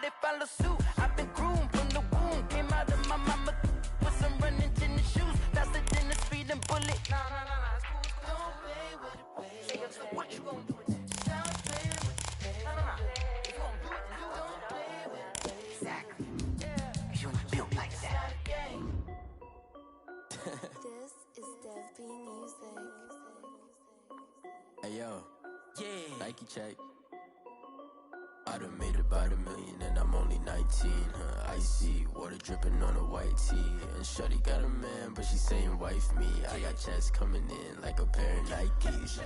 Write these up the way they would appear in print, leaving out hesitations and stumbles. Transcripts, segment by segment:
they follow suit. I've been groomed from the womb. Came out of my mama with some running tennis shoes. Faster than the speeding bullet. Nah. Don't play with it, baby. So what you gonna do with it? Don't play with it. Nah. If you gonna do it, then don't play with it, baby. Exactly. Yeah. You ain't built like that. This is Dev Music. Hey yo, yeah. Nike check. I done made about $1 million and I'm only 19. Icy water dripping on a white tee. And shawty got a man, but she saying wife me. I got checks coming in like a pair of Nikes.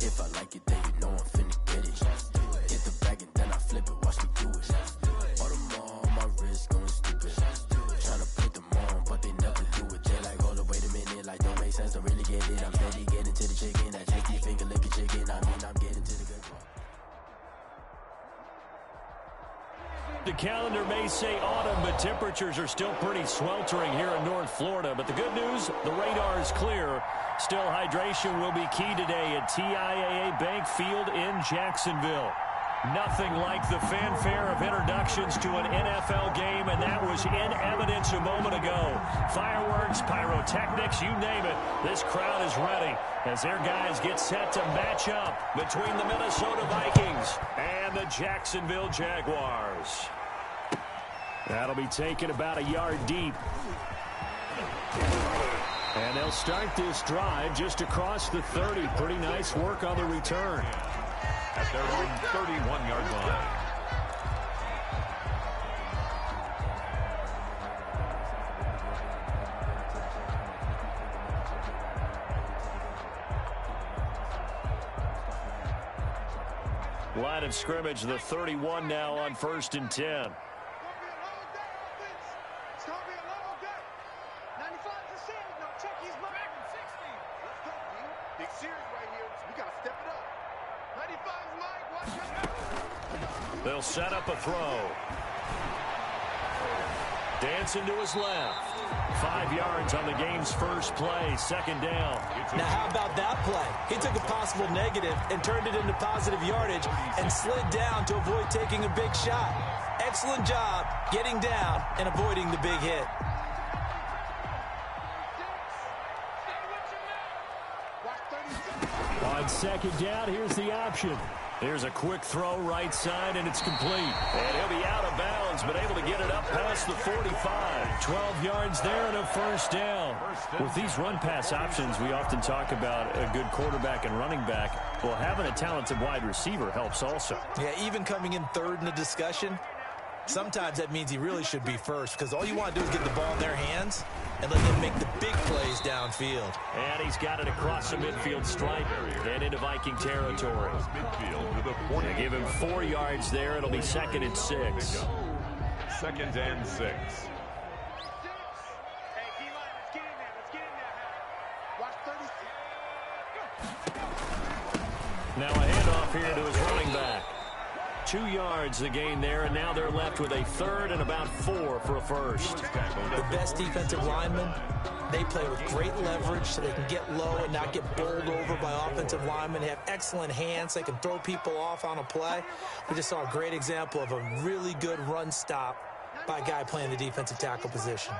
If I like it, then you know I'm finna get it. Hit the bag and then I flip it. Watch me do it. All them on my wrist going stupid. Tryna put them on, but they never do it. They like, hold up, wait a minute, like don't make sense, don't really get it. I'm steady getting to the chicken, that tricky finger licking chicken. I mean, I'm getting to the good part. The calendar may say autumn, but temperatures are still pretty sweltering here in North Florida. But the good news, the radar is clear. Still, hydration will be key today at TIAA Bank Field in Jacksonville. Nothing like the fanfare of introductions to an NFL game, and that was in evidence a moment ago. Fireworks, pyrotechnics, you name it. This crowd is ready as their guys get set to match up between the Minnesota Vikings and the Jacksonville Jaguars. That'll be taken about a yard deep. And they'll start this drive just across the 30. Pretty nice work on the return. At their own 31-yard line. Line of scrimmage, the 31 now on 1st and 10. They'll set up a throw. Dancing to his left. 5 yards on the game's first play, 2nd down. Now how about that play? He took a possible negative and turned it into positive yardage and slid down to avoid taking a big shot. Excellent job getting down and avoiding the big hit. On 2nd down, here's the option. There's a quick throw right side, and it's complete. And he'll be out of bounds, but able to get it up past the 45. 12 yards there and a 1st down. With these run-pass options, we often talk about a good quarterback and running back. Well, having a talented wide receiver helps also. Yeah, even coming in 3rd in the discussion, sometimes that means he really should be first because all you want to do is get the ball in their hands and let them make the big plays downfield. And he's got it across the midfield stripe and into Viking territory. They give him 4 yards there. It'll be 2nd and 6. 2nd and 6. Now a handoff here to his running back. 2 yards the gain there, and now they're left with a 3rd and about 4 for a first. The best defensive linemen, they play with great leverage so they can get low and not get bowled over by offensive linemen. They have excellent hands. They can throw people off on a play. We just saw a great example of a really good run stop by a guy playing the defensive tackle position.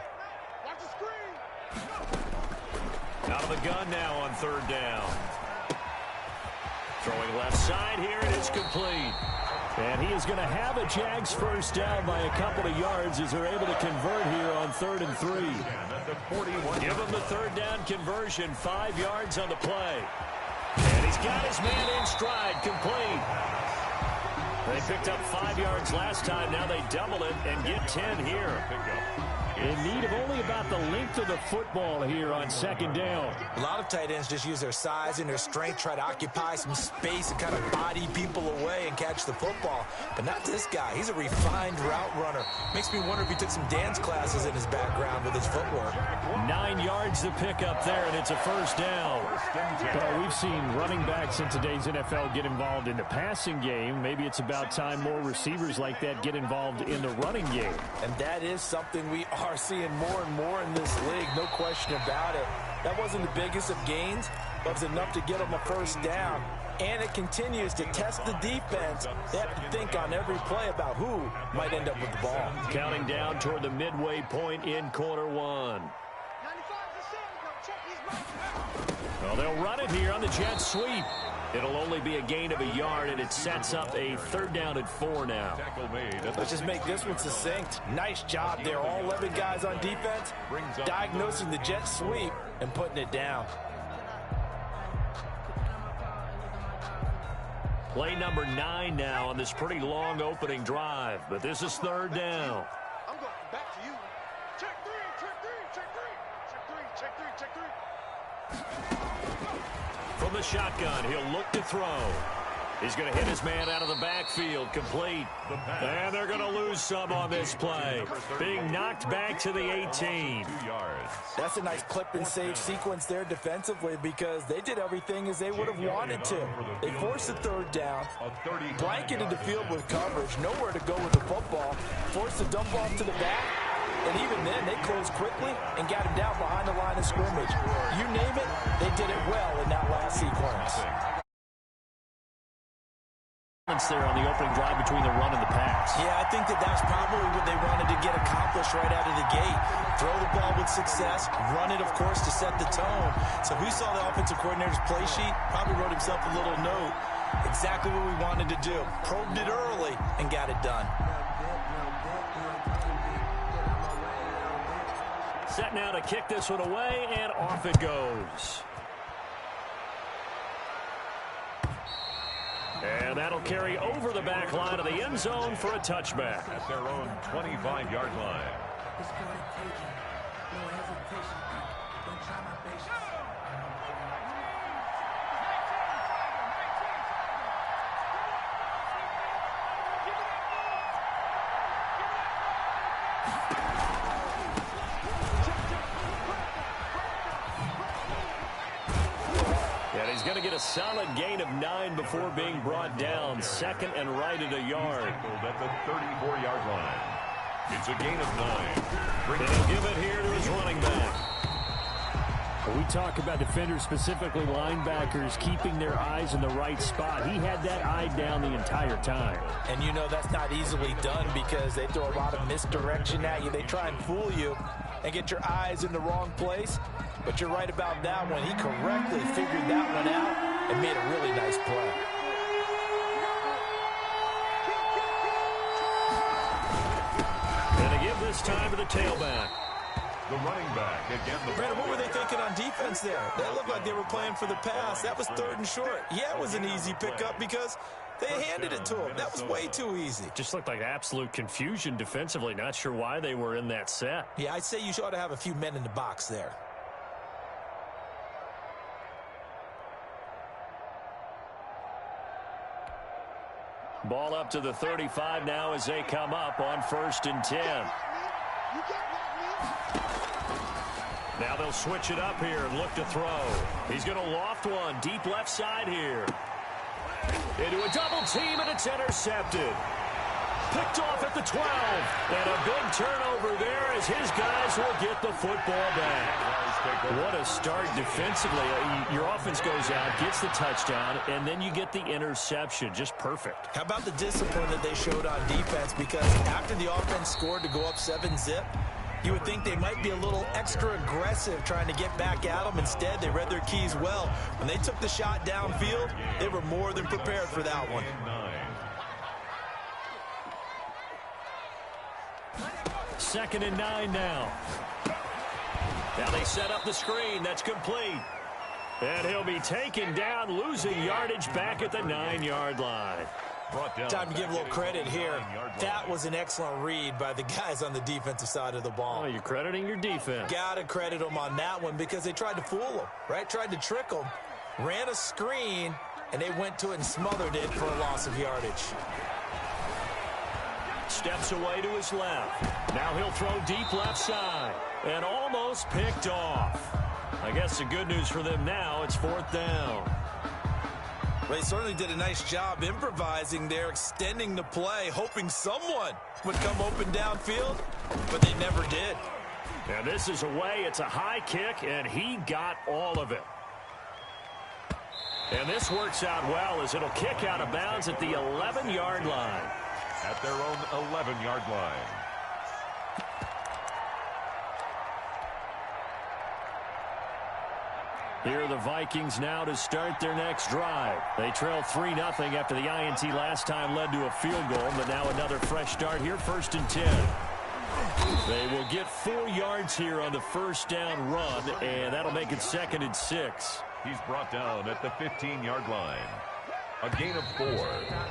Out of the gun now on 3rd down. Throwing left side here, and it's complete. And he is going to have a Jags 1st down by a couple of yards as they're able to convert here on 3rd and 3. Give him the 3rd down conversion, 5 yards on the play. And he's got his man in stride, complete. They picked up 5 yards last time. Now they double it and get 10 here. In need of only about the length of the football here on 2nd down. A lot of tight ends just use their size and their strength, try to occupy some space and kind of body people away and catch the football. But not this guy. He's a refined route runner. Makes me wonder if he took some dance classes in his background with his footwork. 9 yards to pick up there, and it's a 1st down. Well, we've seen running backs in today's NFL get involved in the passing game. Maybe it's about time more receivers like that get involved in the running game. And that is something we are seeing more and more in this league, no question about it. That wasn't the biggest of gains, but it was enough to get them a 1st down. and it continues to test the defense. They have to think on every play about who might end up with the ball. Counting down toward the midway point in quarter one. Well, they'll run it here on the jet sweep. It'll only be a gain of a yard, and it sets up a 3rd down and 4 now. Let's just make this one succinct. Nice job there. All 11 guys on defense diagnosing the jet sweep and putting it down. Play number 9 now on this pretty long opening drive, but this is 3rd down. I'm going back to you. Check 3, check 3, check 3, check 3, check 3, check 3. From the shotgun, he'll look to throw. He's going to hit his man out of the backfield, complete. And they're going to lose some on this play. Being knocked back to the 18. That's a nice clip and save sequence there defensively because they did everything as they would have wanted to. They forced the 3rd down, blanketed the field with coverage, nowhere to go with the football, forced the dump off to the back, and even then they closed quickly and got him down behind the line of scrimmage. You name it, they did it well in that last sequence. There on the opening drive between the run and the pass. Yeah, I think that's probably what they wanted to get accomplished right out of the gate. Throw the ball with success, run it, of course, to set the tone. So who saw the offensive coordinator's play sheet probably wrote himself a little note. Exactly what we wanted to do. Probed it early and got it done. Set now to kick this one away, and off it goes. And that'll carry over the back line of the end zone for a touchback. At their own 25-yard line. He's going to get a solid gain of 9 before being brought down. 2nd and right at a yard. At the 34-yard line. It's a gain of 9. They'll give it here to his running back. When we talk about defenders, specifically linebackers, keeping their eyes in the right spot. He had that eye down the entire time. And you know that's not easily done because they throw a lot of misdirection at you. They try and fool you and get your eyes in the wrong place. But you're right about that one. He correctly figured that one out and made a really nice play. And to give this time to the tailback. The running back again. Brandon, what were they thinking on defense there? They looked like they were playing for the pass. That was 3rd and short. Yeah, it was an easy pickup because they handed it to him. That was way too easy. Just looked like absolute confusion defensively. Not sure why they were in that set. Yeah, I'd say you ought to have a few men in the box there. Ball up to the 35 now as they come up on 1st and 10. Now they'll switch it up here and look to throw. He's going to loft one deep left side here. Into a double team, and it's intercepted. Picked off at the 12. And a big turnover there as his guys will get the football back. What a start defensively. Your offense goes out, gets the touchdown, and then you get the interception. Just perfect. How about the discipline that they showed on defense? Because after the offense scored to go up 7-zip, you would think they might be a little extra aggressive trying to get back at them. Instead, they read their keys well. When they took the shot downfield, they were more than prepared for that one. 2nd and 9 now. Now they set up the screen. That's complete. And he'll be taken down, losing yardage back at the 9-yard line. Time to give a little credit here. That was an excellent read by the guys on the defensive side of the ball. Oh, you're crediting your defense. Got to credit them on that one because they tried to fool them, right? Tried to trick them. Ran a screen, and they went to it and smothered it for a loss of yardage. Steps away to his left. Now he'll throw deep left side. And almost picked off. I guess the good news for them now, it's 4th down. Well, they certainly did a nice job improvising there, extending the play, hoping someone would come open downfield, but they never did. And this is away. It's a high kick, and he got all of it. And this works out well as it'll kick out of bounds at the 11-yard line. At their own 11-yard line. Here are the Vikings now to start their next drive. They trail 3-0 after the INT last time led to a field goal, but now another fresh start here, 1st and 10. They will get 4 yards here on the first down run, and that'll make it 2nd and 6. He's brought down at the 15-yard line. A gain of 4.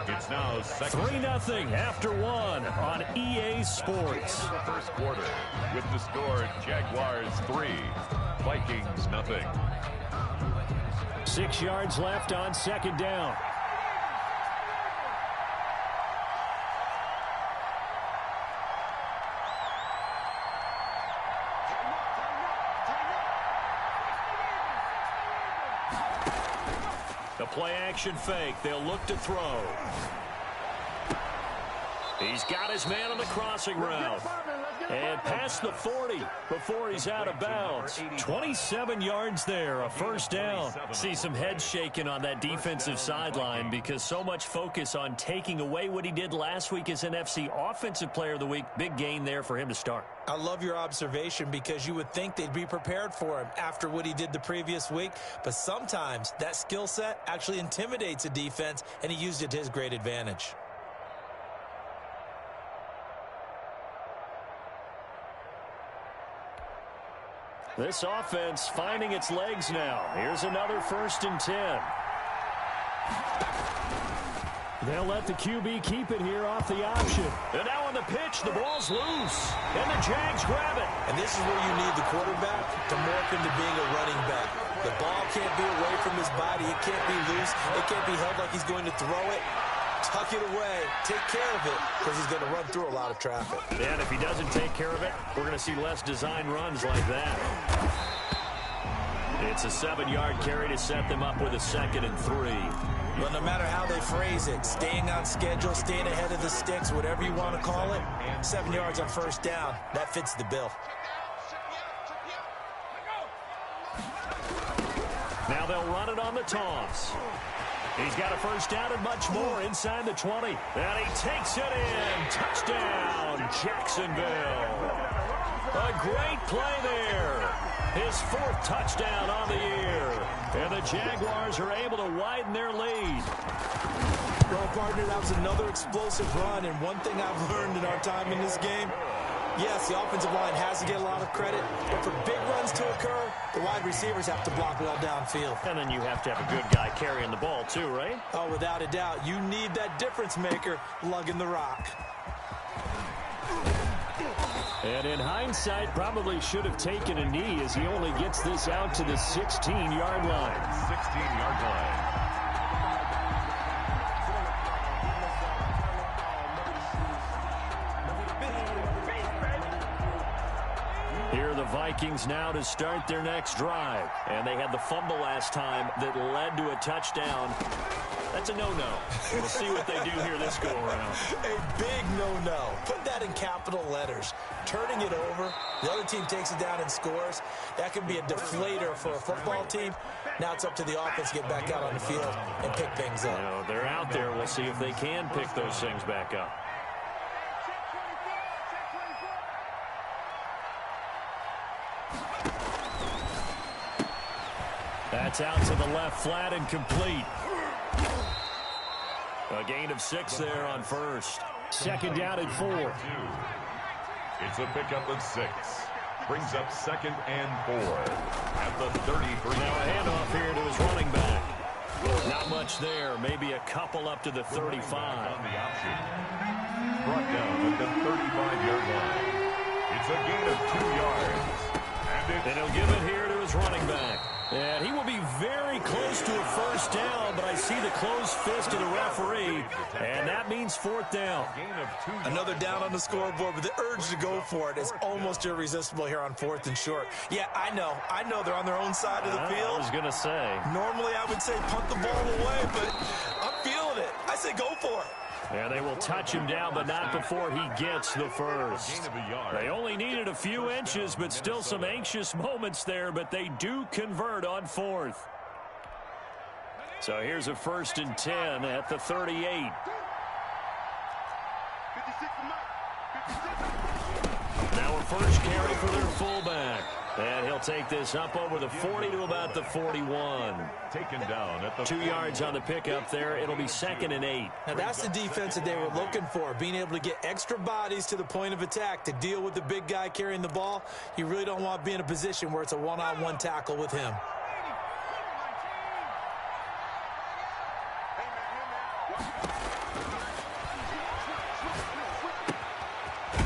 It's now 3-0 after 1 on EA Sports. First quarter with the score Jaguars 3, Vikings nothing. 6 yards left on 2nd down. The play action fake. They'll look to throw. He's got his man on the crossing route. And past the 40 before he's out of bounds. 27 yards there, a first down. See some heads shaking on that defensive sideline because so much focus on taking away what he did last week as NFC Offensive Player of the Week. Big gain there for him to start. I love your observation because you would think they'd be prepared for him after what he did the previous week. But sometimes that skill set actually intimidates a defense, and he used it to his great advantage. This offense finding its legs now. Here's another 1st and 10. They'll let the QB keep it here off the option. And now on the pitch, the ball's loose. And the Jags grab it. And this is where you need the quarterback to morph into being a running back. The ball can't be away from his body. It can't be loose. It can't be held like he's going to throw it. Tuck it away. Take care of it because he's going to run through a lot of traffic. And if he doesn't take care of it, we're going to see less design runs like that. It's a 7-yard carry to set them up with a 2nd and 3. Well, no matter how they phrase it, staying on schedule, staying ahead of the sticks, whatever you want to call it, 7 yards on first down, that fits the bill. Now they'll run it on the toss. He's got a first down and much more inside the 20. And he takes it in. Touchdown, Jacksonville. A great play there. His 4th touchdown on the year. And the Jaguars are able to widen their lead. Well, partner, that was another explosive run. And one thing I've learned in our time in this game, yes, the offensive line has to get a lot of credit, but for big runs to occur, the wide receivers have to block well downfield. And then you have to have a good guy carrying the ball too, right? Oh, without a doubt. You need that difference maker lugging the rock. And in hindsight, probably should have taken a knee as he only gets this out to the 16-yard line. 16-yard line. Here are the Vikings now to start their next drive. And they had the fumble last time that led to a touchdown. That's a no-no. We'll see what they do here this go-around. A big no-no. Put that in capital letters. Turning it over, the other team takes it down and scores. That can be a deflator for a football team. Now it's up to the offense to get back out on the field and pick things up. You know, they're out there. We'll see if they can pick those things back up. That's out to the left flat and complete. A gain of 6 there on first. 2nd down and 4. It's a pickup of 6. Brings up 2nd and 4 at the 33. Now a handoff here to his running back. Not much there. Maybe a couple up to the 35. On the option. Brought down at the 35-yard line. It's a gain of 2 yards. And he'll give it here to his running back. And he will be very close to a first down, but I see the closed fist of the referee, and that means 4th down. Another down on the scoreboard, but the urge to go for it is almost irresistible here on 4th and short. Yeah, I know they're on their own side of the field. I was going to say. Normally I would say punt the ball away, but I'm feeling it. I say go for it. Yeah, they will touch him down, but not before he gets the first. They only needed a few inches, but still some anxious moments there, but they do convert on 4th. So here's a 1st and 10 at the 38. 56 to Mike. 56. Now a first carry for their fullback. And he'll take this up over the 40 to about the 41. Taken down at the 2 yards on the pickup there. It'll be 2nd and 8. Now that's the defense that they were looking for, being able to get extra bodies to the point of attack to deal with the big guy carrying the ball. You really don't want to be in a position where it's a one-on-one tackle with him.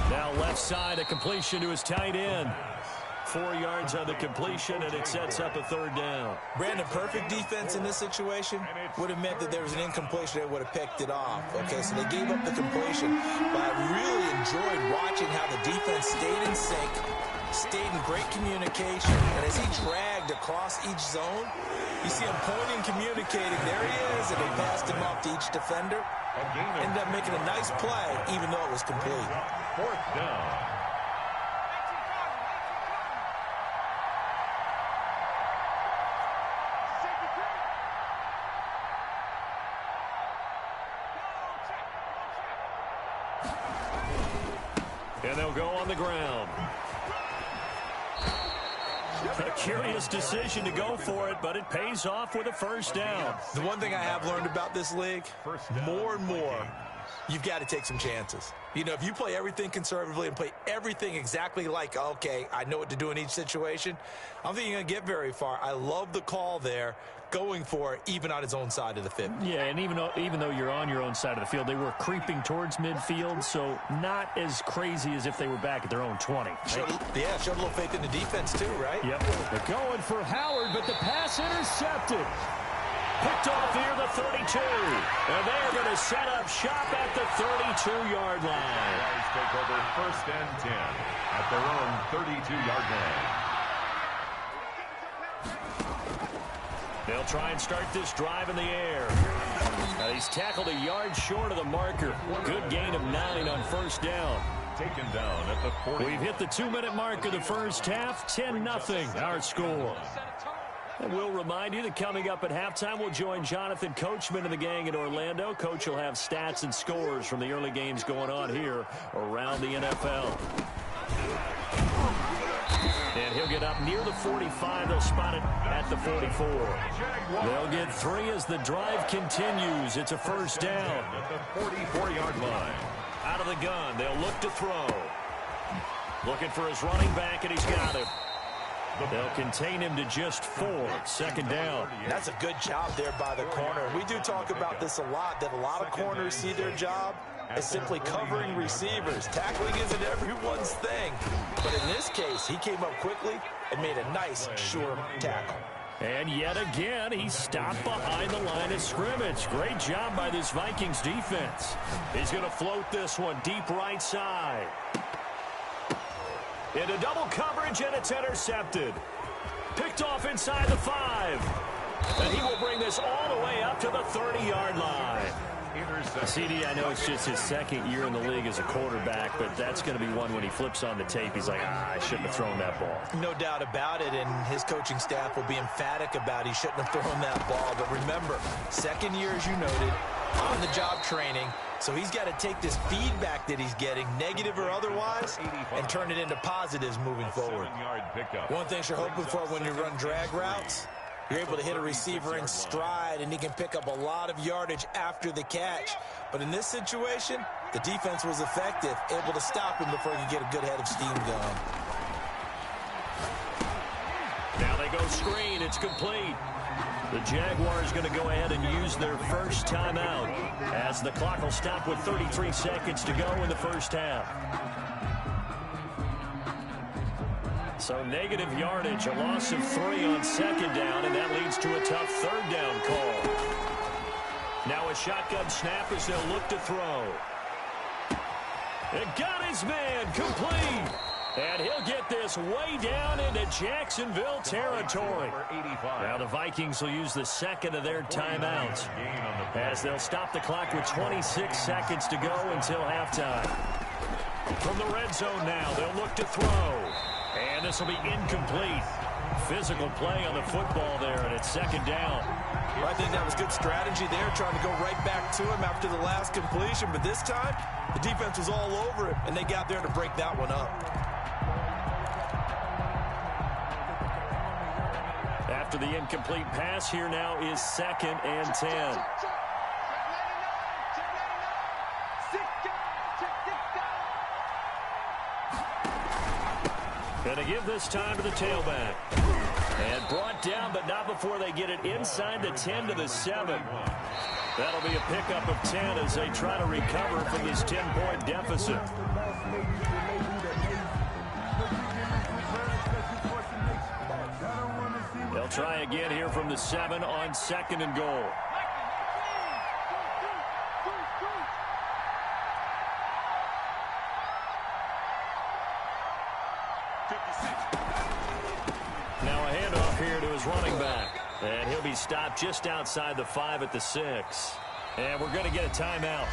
Now left side, a completion to his tight end. 4 yards on the completion, and it sets up a 3rd down. Brandon, perfect defense in this situation would have meant that there was an incompletion that would have picked it off. Okay, so they gave up the completion. But I really enjoyed watching how the defense stayed in sync, stayed in great communication, and as he dragged across each zone, you see him pointing, communicating. There he is, and they passed him off to each defender. Ended up making a nice play, even though it was complete. 4th down. And they'll go on the ground. A curious decision to go for it, but it pays off with a 1st down. The one thing I have learned about this league, more and more, you've got to take some chances. You know, if you play everything conservatively and play everything exactly like, okay, I know what to do in each situation, I don't think you're going to get very far. I love the call there, going for it, even on his own side of the field. Yeah, and even though you're on your own side of the field, they were creeping towards midfield, so not as crazy as if they were back at their own 20. Showed a little faith in the defense too, right? Yep. They're going for Howard, but the pass intercepted. Picked off near the 32. And they're going to set up shop at the 32-yard line. Guys take over 1st and 10 at their own 32-yard line. They'll try and start this drive in the air. Now he's tackled a yard short of the marker. Good gain of 9 on 1st down. Taken down at the 40. We've hit the 2-minute mark of the first half. 10-0 our score. And we'll remind you that coming up at halftime, we'll join Jonathan Coachman and the gang in Orlando. Coach will have stats and scores from the early games going on here around the NFL. And he'll get up near the 45. They'll spot it at the 44. They'll get 3 as the drive continues. It's a 1st down. At the 44-yard line. Out of the gun, they'll look to throw. Looking for his running back, and he's got him. They'll contain him to just 4. 2nd down. That's a good job there by the corner. We do talk about this a lot, that a lot of corners see their job as simply covering receivers. Tackling isn't everyone's thing. But in this case, he came up quickly and made a nice, sure tackle. And yet again, he stopped behind the line of scrimmage. Great job by this Vikings defense. He's going to float this one deep right side. Into double coverage, and it's intercepted. Picked off inside the 5. And he will bring this all the way up to the 30-yard line. CD, I know it's just his 2nd year in the league as a quarterback, but that's going to be one when he flips on the tape. He's like, I shouldn't have thrown that ball. No doubt about it, and his coaching staff will be emphatic about he shouldn't have thrown that ball. But remember, 2nd year, as you noted, on-the-job training. So he's got to take this feedback that he's getting, negative or otherwise, and turn it into positives moving forward. One thing you're hoping for when you run drag routes, you're able to hit a receiver in stride, and he can pick up a lot of yardage after the catch. But in this situation, the defense was effective, able to stop him before he could get a good head of steam going. Now they go screen. It's complete. The Jaguars going to go ahead and use their first timeout as the clock will stop with 33 seconds to go in the first half. So negative yardage, a loss of 3 on 2nd down, and that leads to a tough 3rd down call. Now a shotgun snap as they'll look to throw. It got his man, complete. And he'll get this way down into Jacksonville territory. Now the Vikings will use the 2nd of their timeouts as they'll stop the clock with 26 seconds to go until halftime. From the red zone now, they'll look to throw. And this will be incomplete. physical play on the football there, and it's second down. I think that was good strategy there, trying to go right back to him after the last completion. But this time, the defense was all over it, and they got there to break that one up. After the incomplete pass, here now is 2nd and 10. Going to give this time to the tailback. And brought down, but not before they get it inside the 10 to the 7. That'll be a pickup of 10 as they try to recover from this 10-point deficit. They'll try again here from the 7 on 2nd and goal. Now a handoff here to his running back. And he'll be stopped just outside the 5 at the 6. And we're going to get a timeout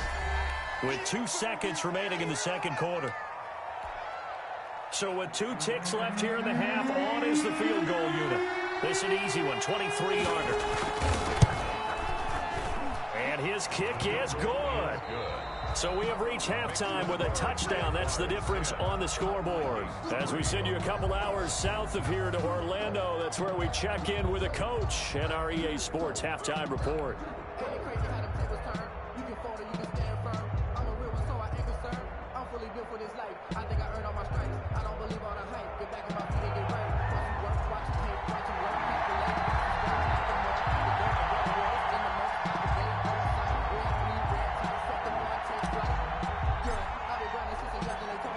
with 2 seconds remaining in the second quarter. So with 2 ticks left here in the half, on is the field goal unit. This is an easy one, 23-yarder. And his kick is good. So we have reached halftime with a touchdown. That's the difference on the scoreboard. As we send you a couple hours south of here to Orlando, that's where we check in with a coach and our EA Sports halftime report.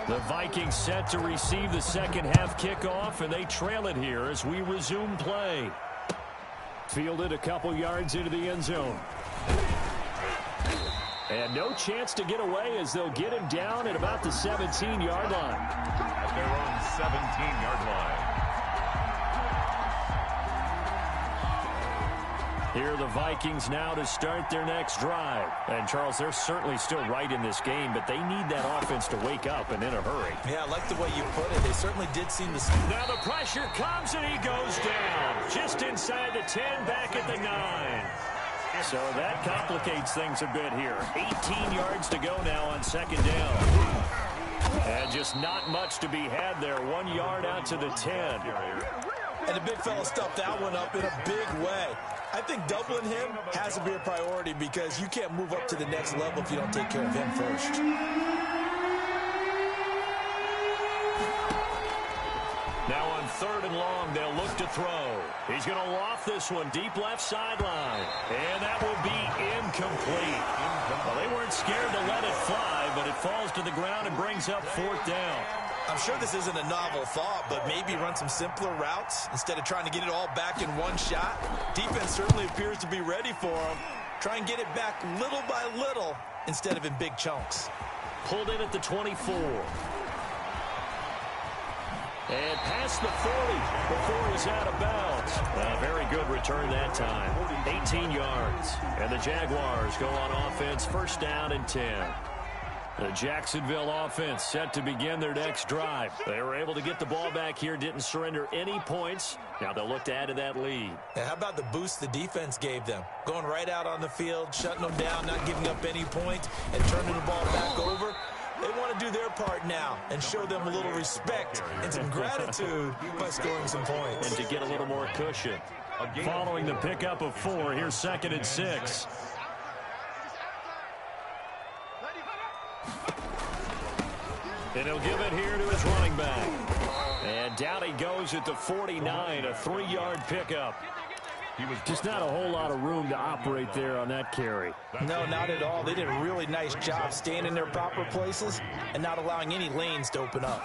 The Vikings set to receive the second half kickoff, and they trail it here as we resume play. Fielded a couple yards into the end zone. And no chance to get away as they'll get him down at about the 17-yard line. At their own 17-yard line. Here are the Vikings now to start their next drive. And, Charles, they're certainly still right in this game, but they need that offense to wake up and in a hurry. Yeah, I like the way you put it. They certainly did seem to... Now the pressure comes, and he goes down. Just inside the 10, back at the 9. So that complicates things a bit here. 18 yards to go now on second down. And just not much to be had there. 1 yard out to the 10. And the big fella stuffed that one up in a big way. I think doubling him has to be a priority because you can't move up to the next level if you don't take care of him first. Now on 3rd and long, they'll look to throw. He's going to loft this one deep left sideline. And that will be incomplete. Well, they weren't scared to let it fly, but it falls to the ground and brings up 4th down. I'm sure this isn't a novel thought, but maybe run some simpler routes instead of trying to get it all back in one shot. Defense certainly appears to be ready for him. Try and get it back little by little instead of in big chunks. Pulled in at the 24. And past the 40 before he's out of bounds. A very good return that time. 18 yards. And the Jaguars go on offense, 1st down and 10. The Jacksonville offense set to begin their next drive. They were able to get the ball back here, didn't surrender any points. Now they'll look to add to that lead. And how about the boost the defense gave them? Going right out on the field, shutting them down, not giving up any points, and turning the ball back over. They want to do their part now and show them a little respect and some gratitude by scoring some points. And to get a little more cushion. Following the pickup of 4, here's 2nd and 6. And he'll give it here to his running back. And down he goes at the 49, a 3-yard pickup. Just not a whole lot of room to operate there on that carry. No, not at all. They did a really nice job staying in their proper places and not allowing any lanes to open up.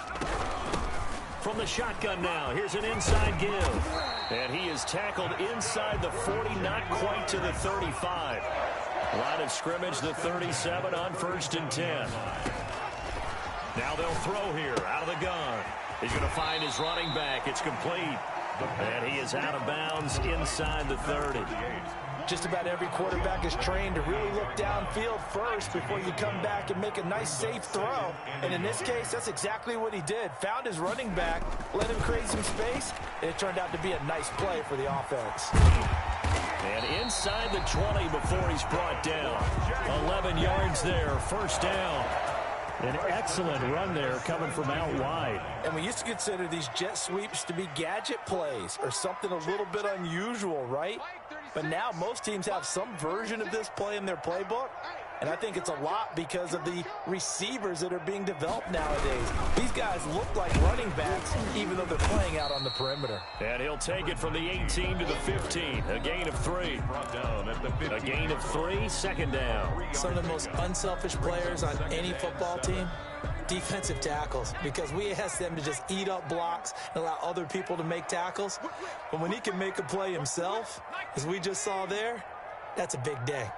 From the shotgun now, here's an inside give. And he is tackled inside the 40, not quite to the 35. Line of scrimmage, the 37 on 1st and 10. Now they'll throw here out of the gun. He's going to find his running back. It's complete. And he is out of bounds inside the 30. Just about every quarterback is trained to really look downfield first before you come back and make a nice, safe throw. And in this case, that's exactly what he did. Found his running back, let him create some space, and it turned out to be a nice play for the offense. And inside the 20 before he's brought down. 11 yards there, first down. An excellent run there coming from out wide. And we used to consider these jet sweeps to be gadget plays or something a little bit unusual, right? But now most teams have some version of this play in their playbook. And I think it's a lot because of the receivers that are being developed nowadays. These guys look like running backs even though they're playing out on the perimeter. And he'll take it from the 18 to the 15. A gain of 3. A gain of 3, second down. Some of the most unselfish players on any football team, defensive tackles, because we ask them to just eat up blocks and allow other people to make tackles. But when he can make a play himself, as we just saw there, that's a big day.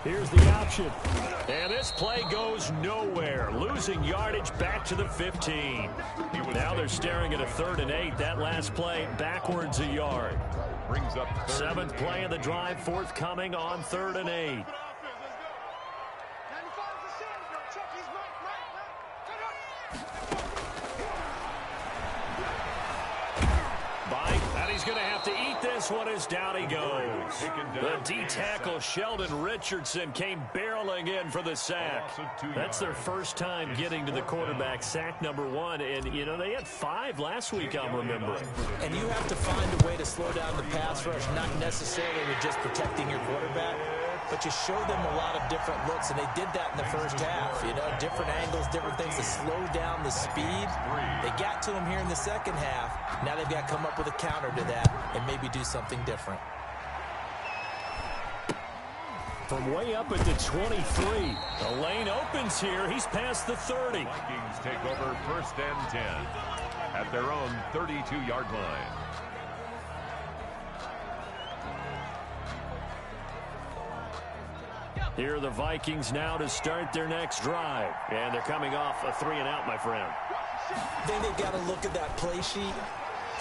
Here's the option. And this play goes nowhere. Losing yardage back to the 15. Now they're staring at a 3rd and 8. That last play backwards a yard. Brings up 7th play of the drive, forthcoming on 3rd and 8. He's going to have to eat this one as down he goes. The D-tackle Sheldon Richardson came barreling in for the sack. That's their first time getting to the quarterback, sack number 1. And, you know, they had 5 last week, I'm remembering. And you have to find a way to slow down the pass rush, not necessarily with just protecting your quarterback, but you show them a lot of different looks, and they did that in the first half. You know, different angles, different things to slow down the speed. They got to him here in the second half. Now they've got to come up with a counter to that and maybe do something different. From way up at the 23. The lane opens here. He's past the 30. Vikings take over 1st and 10 at their own 32-yard line. Here are the Vikings now to start their next drive. And they're coming off a 3-and-out, my friend. I think they've got to look at that play sheet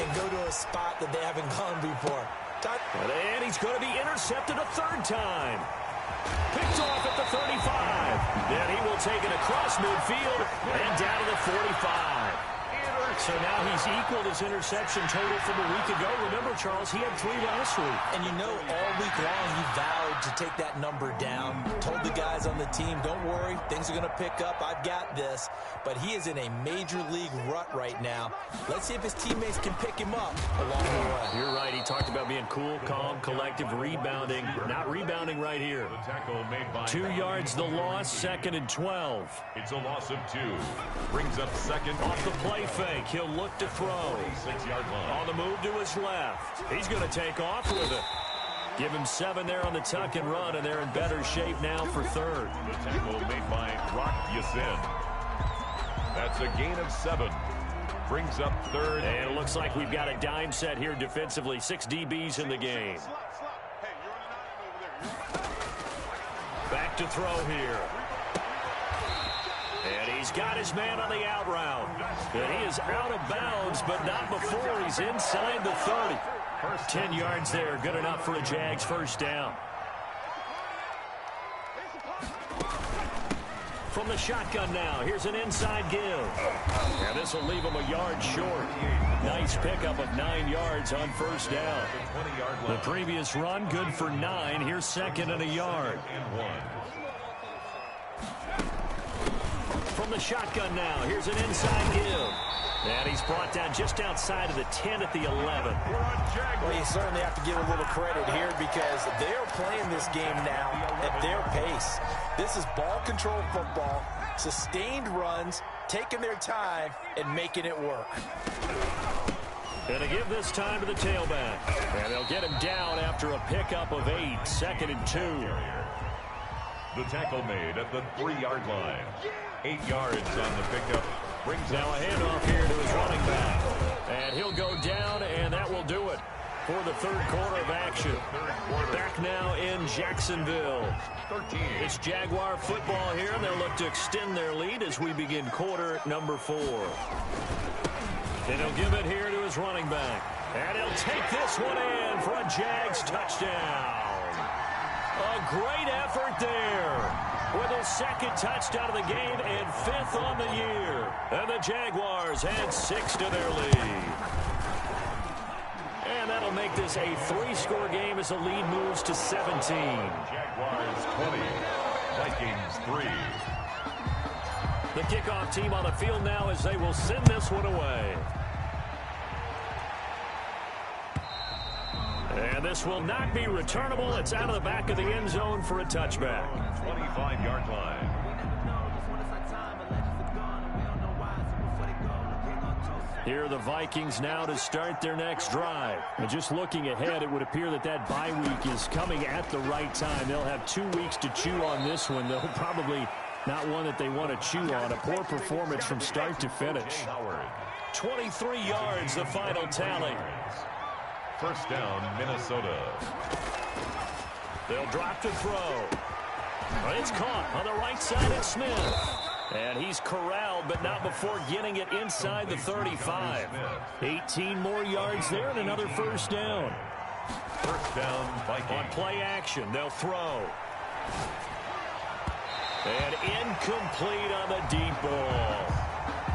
and go to a spot that they haven't gone before. And he's going to be intercepted a 3rd time. Picked off at the 35. Then he will take it across midfield and down to the 45. So now he's equaled his interception total from a week ago. Remember, Charles, he had 3 last week. And you know, all week long he vowed to take that number down. Told the guys on the team, don't worry, things are going to pick up. I've got this. But he is in a major league rut right now. Let's see if his teammates can pick him up along the way. You're right. He talked about being cool, calm, collective, rebounding. Not rebounding right here. The tackle made by 2 yards the loss, 2nd and 12. It's a loss of 2. Brings up 2nd. Off the play fake. He'll look to throw. 6-yard line. On the move to his left. He's going to take off with it. Give him 7 there on the tuck and run, and they're in better shape now for 3rd. The tackle made by Rock Yassin. That's a gain of 7. Brings up 3rd. And it looks like we've got a dime set here defensively. 6 DBs in the game. Back to throw here. And he's got his man on the out route. And he is out of bounds, but not before he's inside the 30. 10 yards there, good enough for a Jags first down. From the shotgun now, here's an inside give. And this will leave him a yard short. Nice pickup of 9 yards on first down. The previous run, good for 9. Here's 2nd and a yard. From the shotgun now, here's an inside give. And he's brought down just outside of the 10 at the 11. Well, you certainly have to give a little credit here because they're playing this game now at their pace. This is ball control football, sustained runs, taking their time, and making it work. Going to give this time to the tailback. And they'll get him down after a pickup of 8, 2nd and 2. The tackle made at the 3-yard line. 8 yards on the pickup. Brings now a handoff here to his running back. And he'll go down, and that will do it for the 3rd quarter of action. Back now in Jacksonville. 13. It's Jaguar football here, and they'll look to extend their lead as we begin quarter number 4. And he'll give it here to his running back. And he'll take this one in for a Jags touchdown. A great effort there with his second touchdown of the game and 5th on the year. And the Jaguars add 6 to their lead. And that'll make this a 3-score game as the lead moves to 17. Jaguars 20, Vikings 3. The kickoff team on the field now as they will send this one away. And this will not be returnable. It's out of the back of the end zone for a touchback. 25-yard line. Here are the Vikings now to start their next drive. And just looking ahead, it would appear that that bye week is coming at the right time. They'll have 2 weeks to chew on this one, though probably not one that they want to chew on. A poor performance from start to finish. 23 yards, the final tally. First down, Minnesota. They'll drop to throw. It's caught on the right side of Smith. And he's corralled, but not before getting it inside the 35. 18 more yards there and another first down. First down, Vikings. On play action, they'll throw. And incomplete on the deep ball.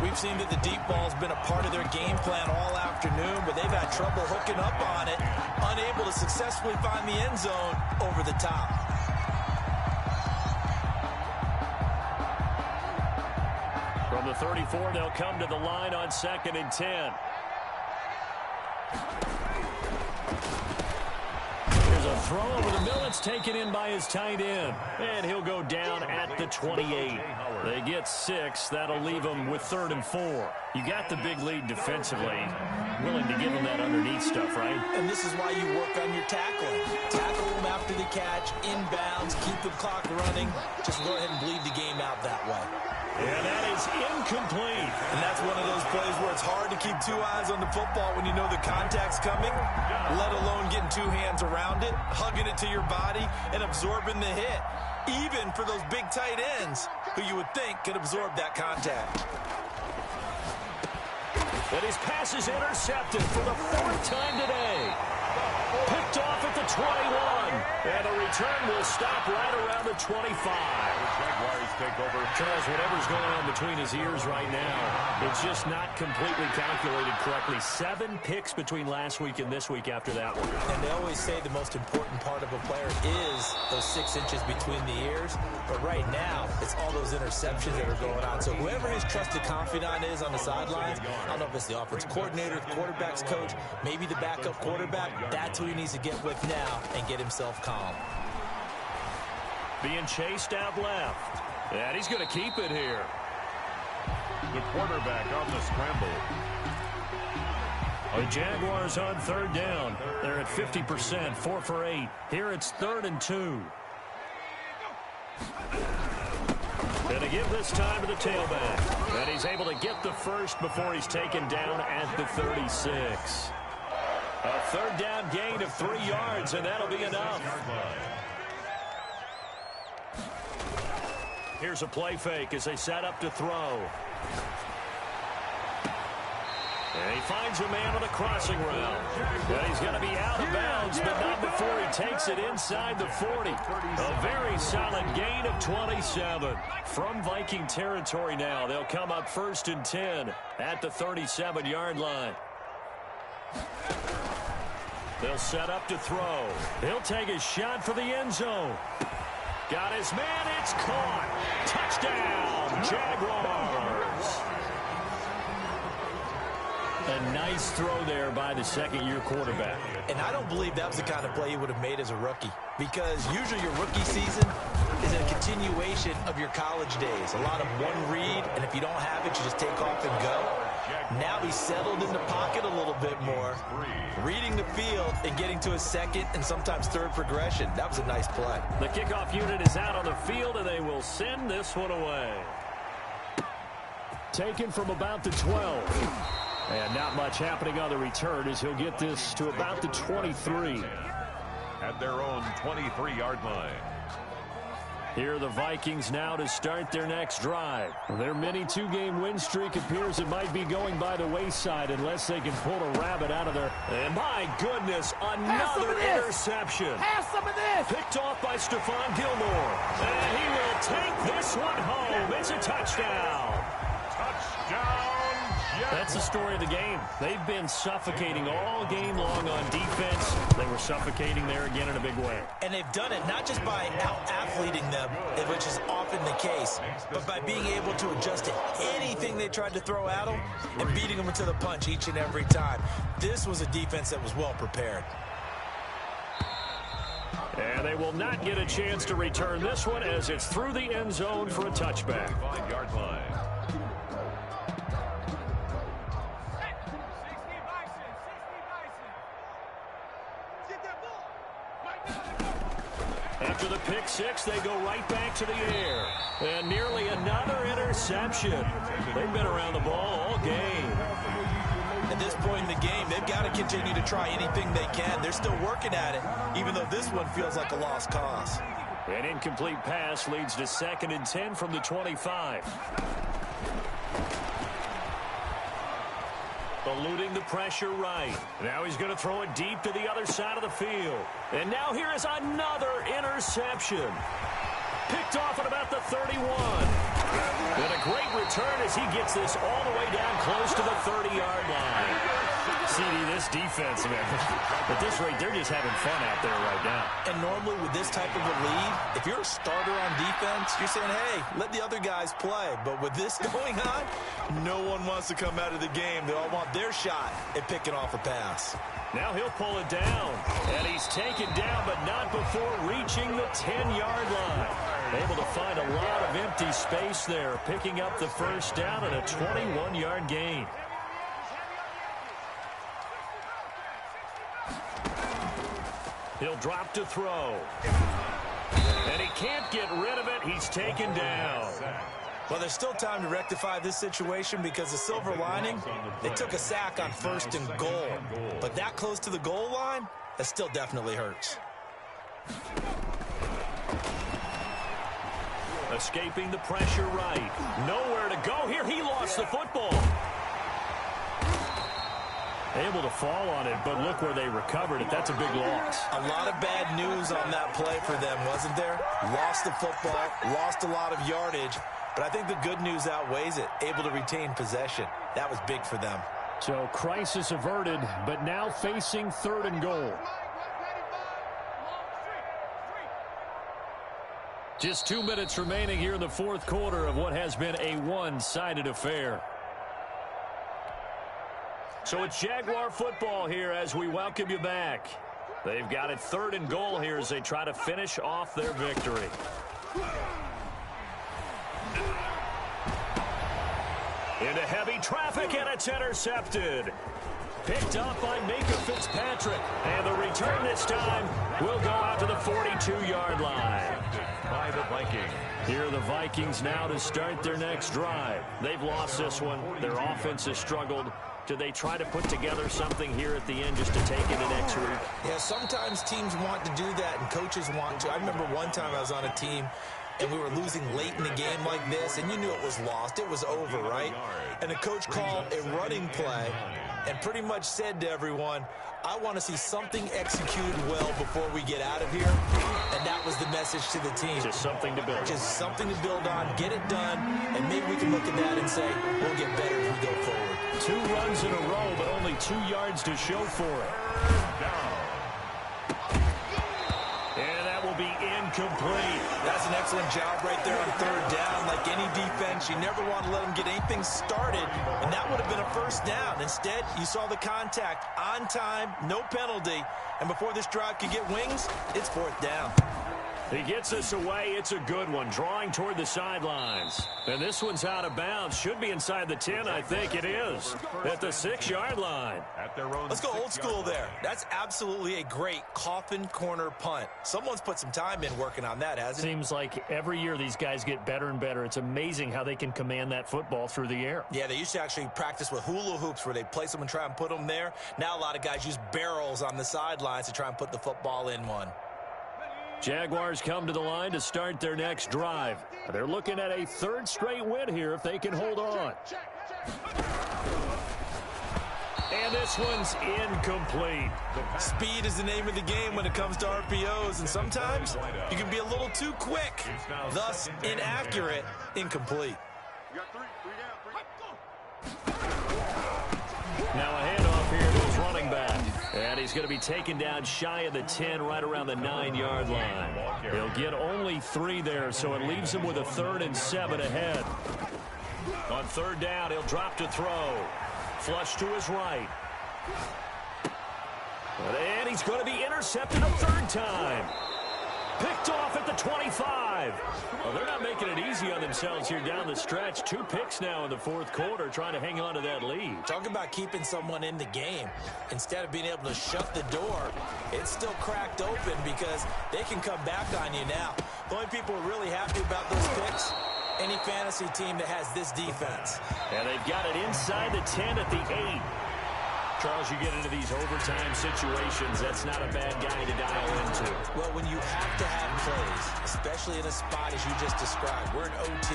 We've seen that the deep ball's been a part of their game plan all afternoon, but they've had trouble hooking up on it, unable to successfully find the end zone over the top. From the 34, they'll come to the line on 2nd and 10. There's a throw over the middle. It's taken in by his tight end. And he'll go down at the 28. They get 6. That'll leave them with 3rd and 4. You got the big lead defensively. Willing to give them that underneath stuff, right? And this is why you work on your tackling. Tackle them after the catch, inbounds, keep the clock running. Just go ahead and bleed the game out that way. And that is incomplete. And that's one of those plays where it's hard to keep 2 eyes on the football when you know the contact's coming, let alone getting 2 hands around it, hugging it to your body, and absorbing the hit. Even for those big tight ends who you would think could absorb that contact. And his pass is intercepted for the 4th time today. Picked off at the 21. And the return will stop right around the 25. Jaguars take over. Charles, whatever's going on between his ears right now, it's just not completely calculated correctly. 7 picks between last week and this week after that one. And they always say the most important part of a player is those 6 inches between the ears. But right now, it's all those interceptions that are going on. So whoever his trusted confidant is on the sidelines, I don't know if it's the offense coordinator, the quarterback's coach, maybe the backup quarterback, that's who he needs to get with now and get himself calm. Being chased out left. And he's going to keep it here. The quarterback on the scramble. The Jaguars on 3rd down. They're at 50%, 4 for 8. Here it's 3rd and 2. And to give this time to the tailback. And he's able to get the first before he's taken down at the 36. A 3rd down gain of 3 yards, and that'll be enough. Here's a play fake as they set up to throw. And he finds a man on a crossing route. And he's going to be out of bounds, but not before he takes it inside the 40. A very solid gain of 27. From Viking territory now, they'll come up 1st and 10 at the 37-yard line. They'll set up to throw. He'll take a shot for the end zone. Got his man. It's caught. Touchdown, Jaguars. A nice throw there by the 2nd-year quarterback. And I don't believe that was the kind of play he would have made as a rookie. Because usually your rookie season is a continuation of your college days. A lot of one read, and if you don't have it, you just take off and go. Now he's settled in the pocket a little bit more, reading the field and getting to his 2nd and sometimes 3rd progression. That was a nice play. The kickoff unit is out on the field, and they will send this one away. Taken from about the 12. And not much happening on the return as he'll get this to about the 23. At their own 23-yard line. Here are the Vikings now to start their next drive. Their mini two-game win streak appears it might be going by the wayside unless they can pull a rabbit out of there. And my goodness, another interception. Have some of this. Picked off by Stephon Gilmore. And he will take this one home. It's a touchdown. Touchdown. That's the story of the game. They've been suffocating all game long on defense. They were suffocating there again in a big way. And they've done it not just by out-athleting them, which is often the case, but by being able to adjust to anything they tried to throw at them and beating them to the punch each and every time. This was a defense that was well prepared. And they will not get a chance to return this one as it's through the end zone for a touchback. 5-yard line. After the pick six, they go right back to the air. And nearly another interception. They've been around the ball all game. At this point in the game, they've got to continue to try anything they can. They're still working at it, even though this one feels like a lost cause. An incomplete pass leads to 2nd and 10 from the 25. Eluding the pressure right. Now he's going to throw it deep to the other side of the field. And now here is another interception. Picked off at about the 31. And a great return as he gets this all the way down close to the 30-yard line. CD, this defense, man, at this rate, they're just having fun out there right now. And normally with this type of a lead, if you're a starter on defense, you're saying, hey, let the other guys play. But with this going on, no one wants to come out of the game. They all want their shot at picking off a pass. Now he'll pull it down. And he's taken down, but not before reaching the 10-yard line. Able to find a lot of empty space there, picking up the first down and a 21-yard gain. He'll drop to throw. And he can't get rid of it. He's taken down. Well, there's still time to rectify this situation because the silver lining, they took a sack on 1st and goal. But that close to the goal line, that still definitely hurts. Escaping the pressure right. Nowhere to go here. He lost the football. Able to fall on it, but look where they recovered it. That's a big loss. A lot of bad news on that play for them, wasn't there? Lost the football, lost a lot of yardage, but I think the good news outweighs it. Able to retain possession. That was big for them. So crisis averted, but now facing 3rd and goal. Just 2 minutes remaining here in the 4th quarter of what has been a one-sided affair. So it's Jaguar football here as we welcome you back. They've got it 3rd and goal here as they try to finish off their victory. Into heavy traffic, and it's intercepted. Picked up by Minka Fitzpatrick. And the return this time will go out to the 42-yard line. By the Vikings. Here are the Vikings now to start their next drive. They've lost this one. Their offense has struggled. Do they try to put together something here at the end just to take into next week? Yeah, sometimes teams want to do that and coaches want to. I remember one time I was on a team and we were losing late in the game like this, and you knew it was lost. It was over, right? And the coach called a running play and pretty much said to everyone, I want to see something executed well before we get out of here. And that was the message to the team. Just something to build. Just something to build on, get it done, and maybe we can look at that and say, we'll get better as we go forward. 2 runs in a row, but only 2 yards to show for it. And that will be incomplete. That's an excellent job right there on 3rd down. Like any defense, you never want to let them get anything started, and that would have been a 1st down. Instead, you saw the contact on time, no penalty, and before this drive could get wings, it's 4th down. He gets us away. It's a good one, drawing toward the sidelines. And this one's out of bounds. Should be inside the 10, I think it is, at the 6-yard line. Let's go old school there. That's absolutely a great coffin corner punt. Someone's put some time in working on that, hasn't it? Seems like every year these guys get better and better. It's amazing how they can command that football through the air. Yeah, they used to actually practice with hula hoops where they place them and try and put them there. Now a lot of guys use barrels on the sidelines to try and put the football in one. Jaguars come to the line to start their next drive. They're looking at a third straight win here if they can hold on. And this one's incomplete. Speed is the name of the game when it comes to RPOs, and sometimes you can be a little too quick, thus inaccurate, incomplete. Now a handoff here to his running back. And he's going to be taken down shy of the 10, right around the 9-yard line. He'll get only 3 there, so it leaves him with a 3rd and 7 ahead. On 3rd down, he'll drop to throw. Flush to his right. And he's going to be intercepted a 3rd time. Picked off at the 25. Well, they're not making it easy on themselves here down the stretch. 2 picks now in the 4th quarter, trying to hang on to that lead. Talk about keeping someone in the game. Instead of being able to shut the door, it's still cracked open because they can come back on you now. The only people who are really happy about those picks, any fantasy team that has this defense. And they've got it inside the 10 at the 8. Charles, you get into these overtime situations, that's not a bad guy to dial into. Well, when you have to have plays, especially in a spot as you just described, we're in OT,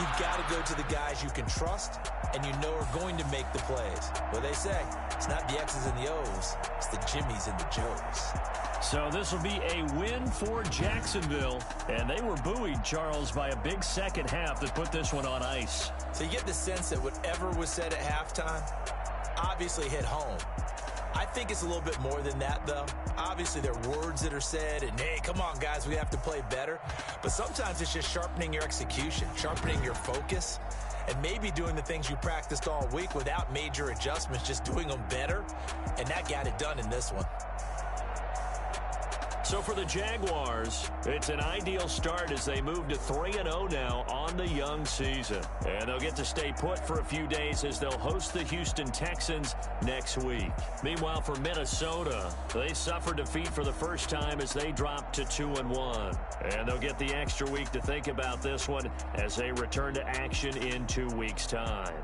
you've got to go to the guys you can trust and you know are going to make the plays. Well, they say, it's not the X's and the O's, it's the Jimmies and the Joes. So this will be a win for Jacksonville, and they were buoyed, Charles, by a big second half that put this one on ice. So you get the sense that whatever was said at halftime obviously hit home. I think it's a little bit more than that, though. Obviously, there are words that are said, and hey, come on, guys, we have to play better. But sometimes it's just sharpening your execution, sharpening your focus, and maybe doing the things you practiced all week without major adjustments, just doing them better, and that got it done in this one. So for the Jaguars, it's an ideal start as they move to 3-0 now on the young season. And they'll get to stay put for a few days as they'll host the Houston Texans next week. Meanwhile, for Minnesota, they suffered defeat for the first time as they dropped to 2-1. And they'll get the extra week to think about this one as they return to action in 2 weeks' time.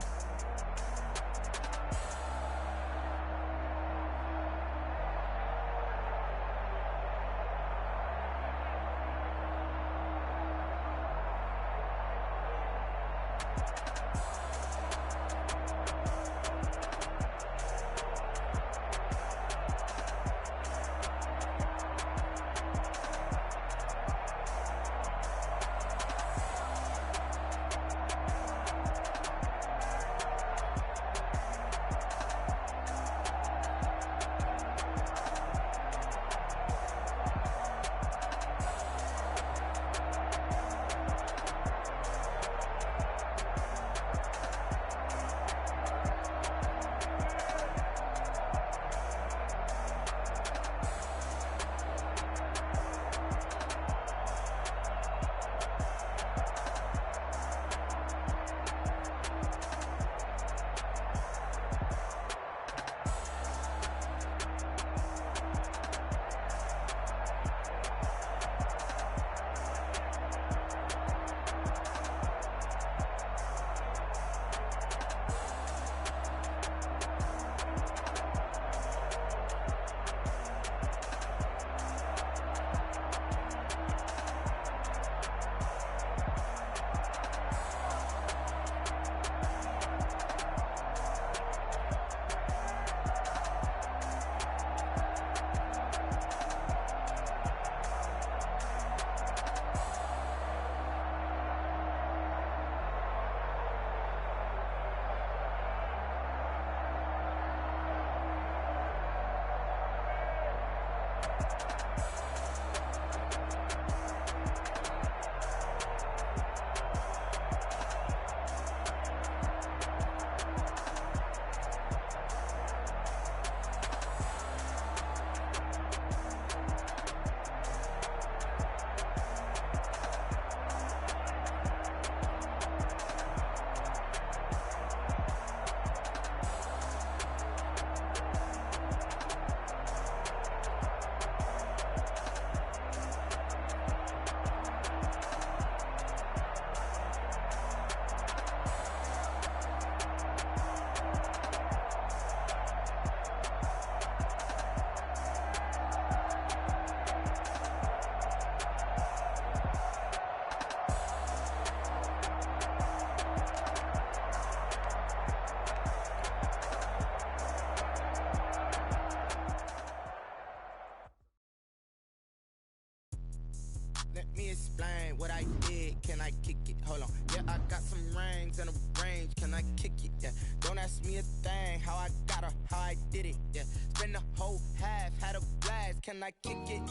Let me explain what I did. Can I kick it? Hold on. Yeah, I got some rings and a range. Can I kick it? Yeah. Don't ask me a thing. How I got her, how I did it. Yeah. Spend the whole half, had a blast. Can I kick it?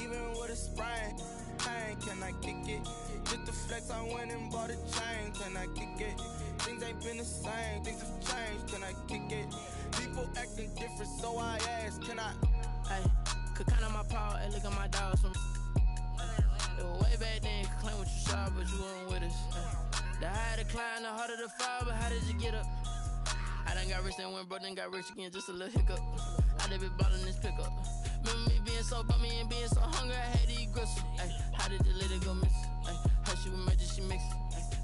Even with a sprain. Pain, can I kick it? Just the flex, I went and bought a chain. Can I kick it? Things ain't been the same. Things have changed. Can I kick it? People acting different, so I ask. Can I? Hey, could count on my power. Hey, look at my dogs from. It was way back then, could claim what you saw, but you weren't with us. The higher the climb, the harder the fall, but how did you get up? I done got rich, then went broke, then got rich again, just a little hiccup. I done been ballin' this pickup. Remember me being so bummy and being so hungry, I had to eat gristle. Ay, how did the lady go miss? Ay, her she was magic, she mixed.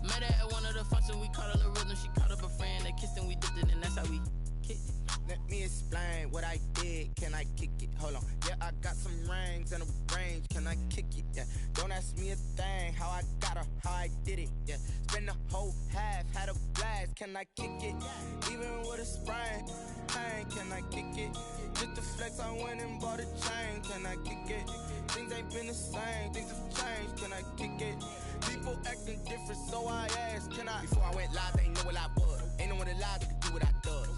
Met her at one of the functions, we caught a little rhythm, she caught up a friend, they kissed and we dipped it, and that's how we kicked it. Let me explain what I did. Can I kick it? Hold on. Yeah, I got some rings and a range. Can I kick it? Yeah. Don't ask me a thing. How I got her, how I did it. Yeah. Spend the whole half, had a blast. Can I kick it? Even with a sprain. Pain, can I kick it? Just the flex, I went and bought a chain. Can I kick it? Things ain't been the same. Things have changed. Can I kick it? People acting different, so I asked. Can I? Before I went live, they ain't know what I was. Ain't no one alive that could do what I does.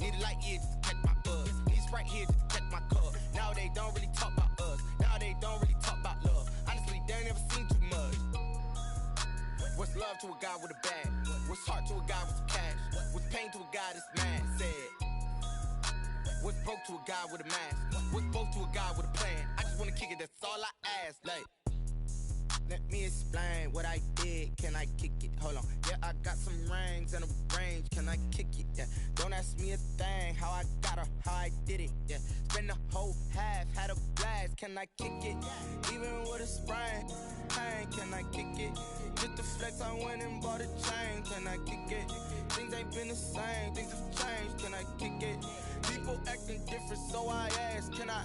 Need a light year just to catch my buzz. Need Sprite here just to catch my cup. Now they don't really talk about us. Now they don't really talk about love. Honestly, they ain't never seen too much. What's love to a guy with a bag? What's heart to a guy with some cash? What's pain to a guy that's mad? Said. What's broke to a guy with a mask? What's both to a guy with a plan? I just wanna kick it, that's all I ask. Like, let me explain what I did. Can I kick it? Hold on. Yeah, I got some rings and a range. Can I kick it? Yeah. Don't ask me a thing. How I got her, how I did it. Yeah. Spend the whole half, had a blast. Can I kick it? Even with a sprain. Pain, can I kick it? Just the flex, I went and bought a chain. Can I kick it? Things ain't been the same. Things have changed. Can I kick it? People acting different, so I ask. Can I?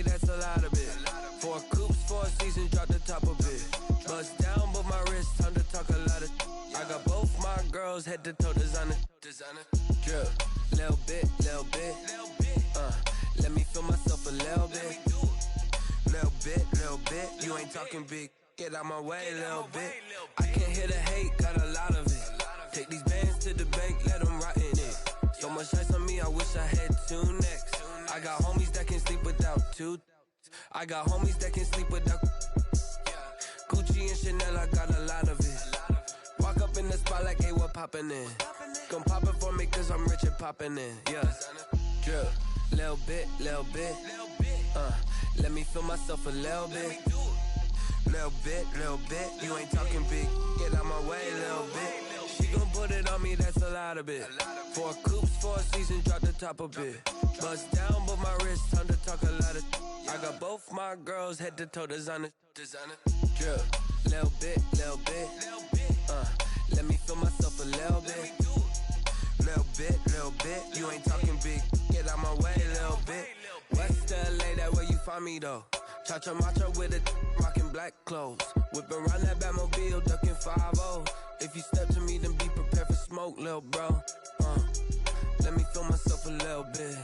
That's a lot of it. 4 coops, 4 seasons, drop the top of it. Bust down, but my wrist, time to talk a lot of. I got both my girls head to toe designer. Drip, little bit. Let me feel myself a little bit. Little bit. You ain't talking big. Get out my way, little bit. I can't hear the hate, got a lot of it. Take these bands to the bank, let them rot in it. So much ice on me, I wish I had 2 necks. I got homies that can sleep without 2. I got homies that can sleep without Gucci and Chanel, I got a lot of it. Walk up in the spot like, hey, what poppin' in? Gon' pop it for me cause I'm rich and poppin' in. Yeah, drip, little bit. Let me feel myself a little bit. Little bit. You ain't talking big. Get out my way, little bit. She gon' put it on me, that's a lot of it. 4 coops, 4 seasons, drop the top of it. Bust down, but my wrist, time to talk a lot of. I got both my girls head to toe designer. Drip, little bit. Let me feel myself a little bit. Little bit. You ain't talking big. Get out my way, little bit. West LA, that where you find me though. Cha-cha macho with a rockin' black clothes. Whip around that Batmobile, ducking 5-0. If you step to me, then be prepared for smoke, lil' bro. Let me feel myself a little bit.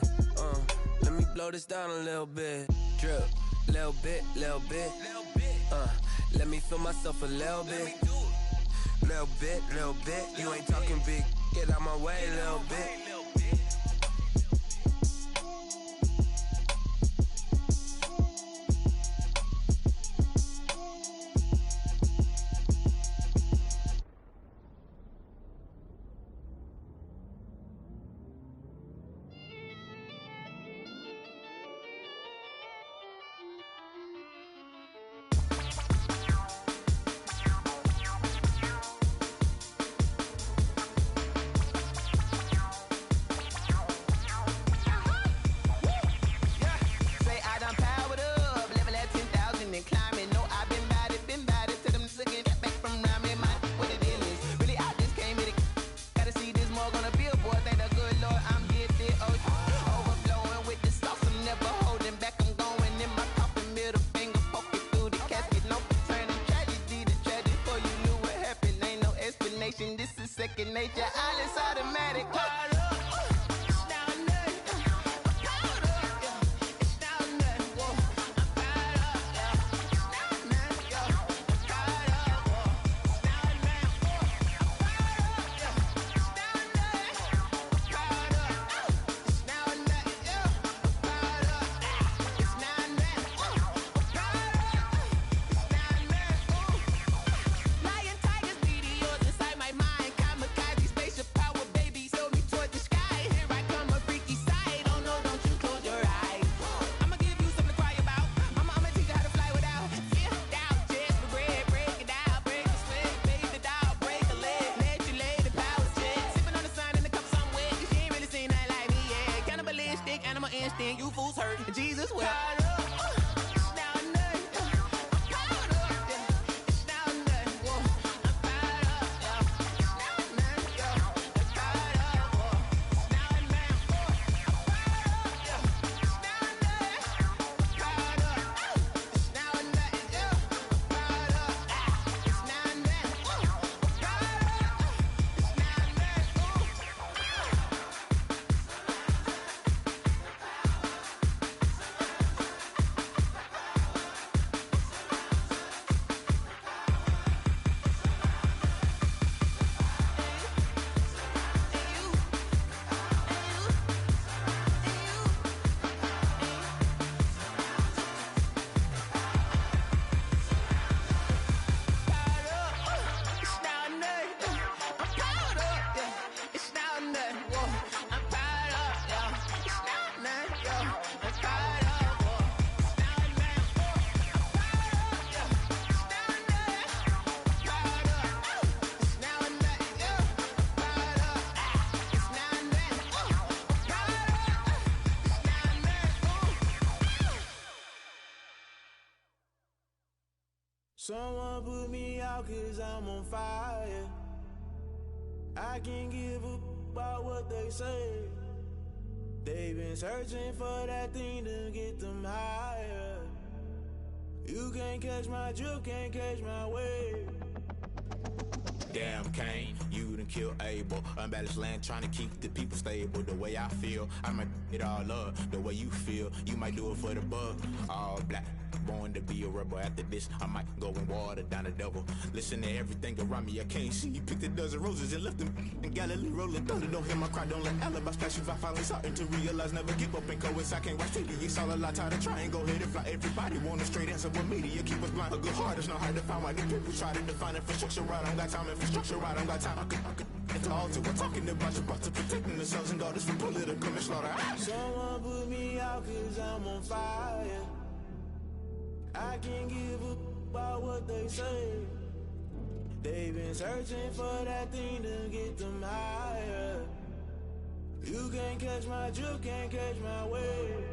Let me blow this down a little bit. Drip, little bit. Let me feel myself a little bit. Little bit. You ain't talking big. Get out my way, little bit. second nature. All is automatic. You fools hurt. Jesus will. Someone put me out 'cause I'm on fire. I can't give up about what they say. They've been searching for that thing to get them higher. You can't catch my drift, can't catch my wave. Damn Cain, you done killed Abel. Unbalanced land trying to keep the people stable. The way I feel, I might it all up. The way you feel, you might do it for the buck. All black, born to be a rebel. After this, I might go and water down the devil. Listen to everything around me, I can't see. You picked a dozen roses and left them in Galilee rolling thunder. Don't hear my cry, don't let alibis pass you. I finally starting to realize, never give up and coincide. I can't watch TV, it's all a lot. Tired of trying, go ahead and fly. Everybody want a straight answer with media. Keep us blind, a good heart is not hard to find. Why these people try to define infrastructure right? I don't got time, infrastructure right, I don't got time. I could into altar. We're talking about you, about to protecting the sons and daughters from political manslaughter. Someone put me out 'cause I'm on fire. I can't give up about what they say. They've been searching for that thing to get them higher. You can't catch my drift, can't catch my wave.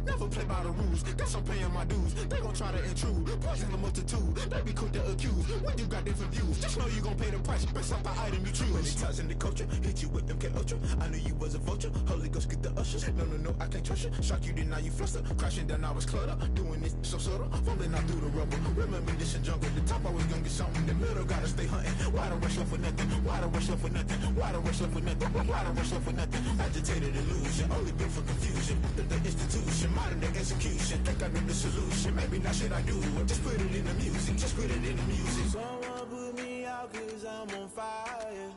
Never play by the rules, guess I'm paying my dues. They gon' try to intrude, poison the multitude. They be quick to accuse, when you got different views. Just know you gon' pay the price, based off the item you choose. Many times in the culture, hit you with MK Ultra. I knew you was a vulture, Holy Ghost get the ushers. No, I can't trust you. Shock you, then now you fluster. Crashing down, I was cluttered. Doing this so subtle, falling out through the rubble. Remember this in jungle, the top I was gonna get something. The middle gotta stay hunting. Why the rush left for nothing? Why the rush left for nothing? Why the rush left for nothing? Why the rush left for nothing? Agitated illusion, only built for confusion. The institution, modern day execution. Think I know the solution. Maybe not shit I do. Just put it in the music. Just put it in the music. Someone put me out 'cause I'm on fire.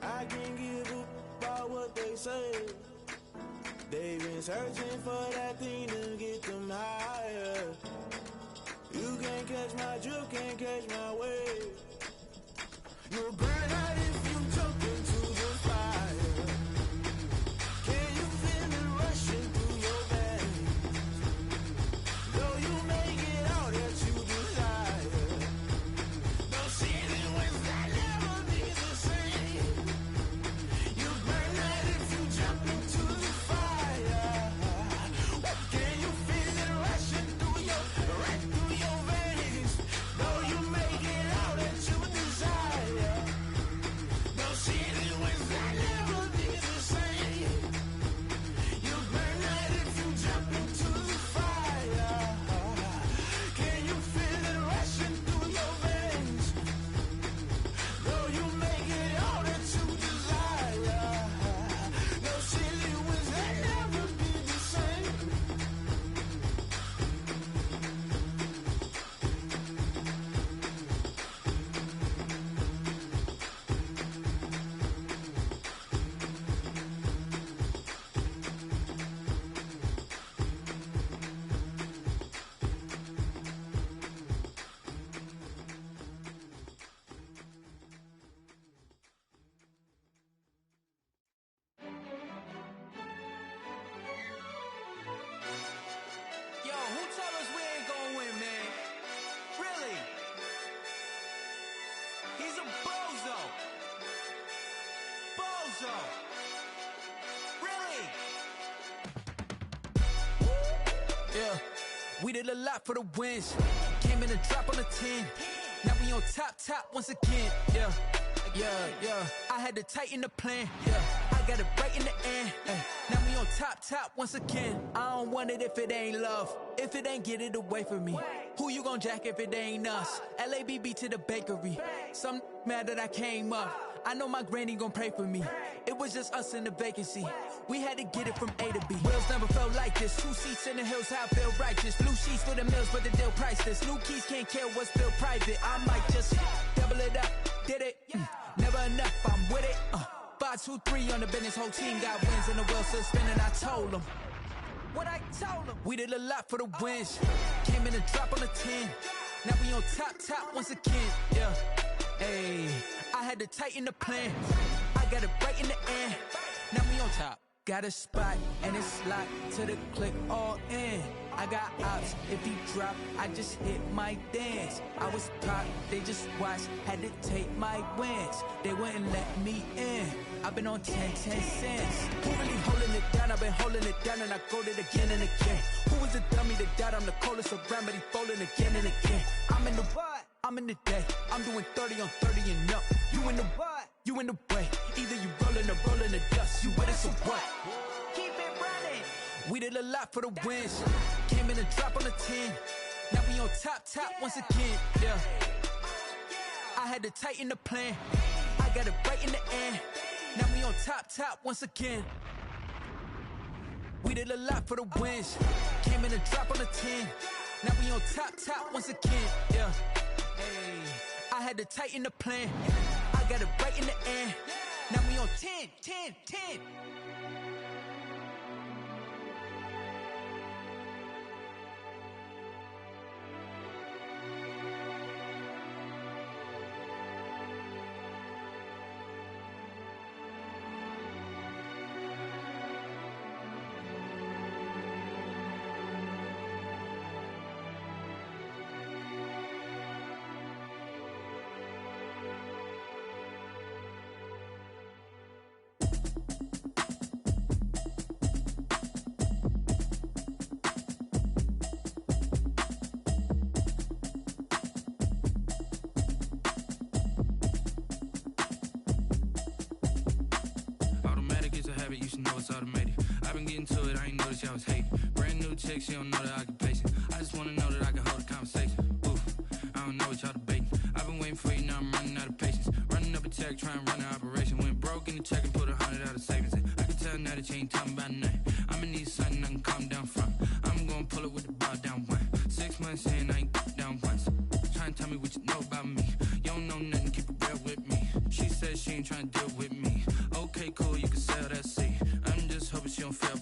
I can't give up about what they say. They've been searching for that thing to get them higher. You can't catch my drift, can't catch my wave. You'll burn out if you jump into the fire. Can you feel it rushing through your veins? Though you make it all that you desire. No ceiling when that never be the same. You burn out if you jump into the fire. Can you feel it rushing through your veins? Though you make it all that you desire. Lonzo. Really? Yeah, we did a lot for the wins. Came in a drop on the 10. Now we on top once again. Yeah. I had to tighten the plan. Yeah, I got it right in the end. Now we on top once again. I don't want it if it ain't love. If it ain't, get it away from me. Who you gon' jack if it ain't us? LABB to the bakery. Some mad that I came up. I know my granny gon' pray for me. It was just us in the vacancy. We had to get it from A to B. Wheels never felt like this. 2 seats in the hills, how I feel righteous. Blue sheets for the mills, but the deal priceless. New keys can't kill what's built private. I might just double it up. Did it? Never enough, I'm with it. 5, 2, 3 on the business. Whole team got wins and the wheels still spinning. I told them what I told them. We did a lot for the wins. Came in a drop on the 10. Now we on top once again. Yeah. Hey, I had to tighten the plan. I got it right in the end. Now we on top. Got a spot and it's locked to the click all in. I got ops, if he drop, I just hit my dance. I was pop, they just watched, had to take my wins. They wouldn't let me in. I've been on 10 cents. Who really holding it down? I've been holding it down and I go it again and again. Who was the dummy that died? I'm the coldest around, but he folding again and again. I'm in the what? I'm in the day. I'm doing 30 on 30 and up. You in the what? You in the way. Either you rolling or rolling the dust. You with us or what? Keep it running. We did a lot for the wins. Came in a drop on the 10. Now we on top once again. Yeah. I had to tighten the plan. I got it right in the end. Now we on top once again. We did a lot for the wins. Came in a drop on the 10. Now we on top once again. Yeah. Hey, I had to tighten the plan. I got it right in the end. Now we on 10. You should know it's automated. I've been getting to it, I ain't noticed y'all was hating. Brand new chick, she don't know the occupation. I just wanna know that I can hold a conversation. Ooh, I don't know what y'all debating. I've been waiting for you, now I'm running out of patience. Running up a check, trying to run an operation. Went broke in the check and put 100 out of savings in. I can tell now that you ain't talking about nothing. I'ma need something I can calm down from. I'm gonna pull it with the bar down one. 6 months in, I ain't down once. Trying to tell me what you know about me. You don't know nothing, keep it real with me. She said she ain't trying to deal with me. Okay, cool, you can sell that seat. I'm just hoping she don't fail.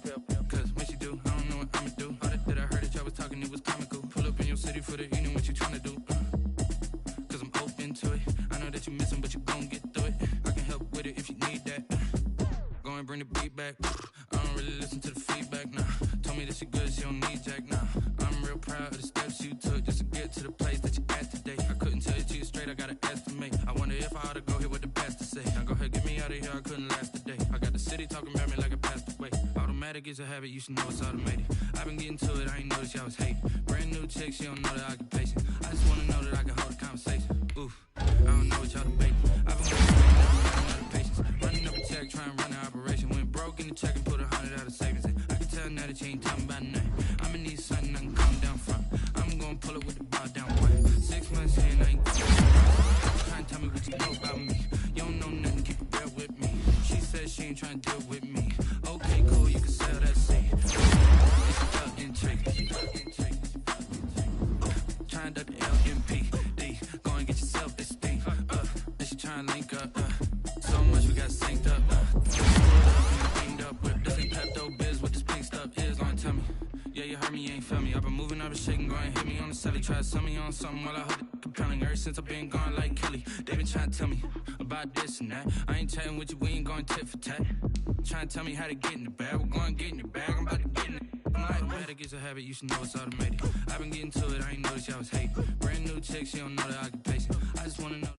Cause when she do, I don't know what I'ma do. All that I heard that y'all was talking, it was comical. Pull up in your city for the evening, what you tryna do? Cause I'm open to it. I know that you missing, but you gon' get through it. I can help with it if you need that. Go and bring the beat back. I don't really listen to the feedback, nah. Told me that she good, she don't need jack, nah. I'm real proud of the steps you took just to get to the place that you at today. I couldn't tell you to you straight, I gotta estimate. I wonder if I ought to go here with the best to say. Now go ahead, get me out of here, I couldn't last a day. I got the city talking about me like I passed away. Automatic is a habit, you should know it's automated. I've been getting to it, I ain't noticed y'all was hating. Brand new chick, she don't know the occupation. I just wanna know that I can hold a conversation. Oof, I don't know what y'all debating. I've been waiting, now I'm running out of patience. Running up a check, trying to run an operation. Went broke in the check and put 100 out of savings in. I can tell now that you ain't talking about nothing. I'ma need something I can calm down from. I'm gonna pull it with the bar down one. 6 months in, I ain't trying to tell me what you know about me. You don't know nothing, keep it real with me. She said she ain't trying to deal with me. Okay, cool, you can sell that seat. It's intrigue. Trying to duck the LMPD. Go and get your self-esteem. And she trying to link up. So much we got synced up. Pulled up with this ain't Pepto Biz. What this pink stuff is, long tell me. Yeah, you heard me, you ain't feel me. I've been moving, I've been shaking, go and hit me on the celly. Try to sell me on something while I hold it compelling. Ever since I've been gone like Kelly, they been trying to tell me about this and that. I ain't chatting with you, we ain't going tit for tat. Trying to tell me how to get in the bag. We're going to get in the bag, I'm about to get in it. I'm like, automatic is a habit, you should know it's automated. I've been getting to it, I ain't noticed y'all was hating. Brand new chick, she don't know the occupation. I just wanna know.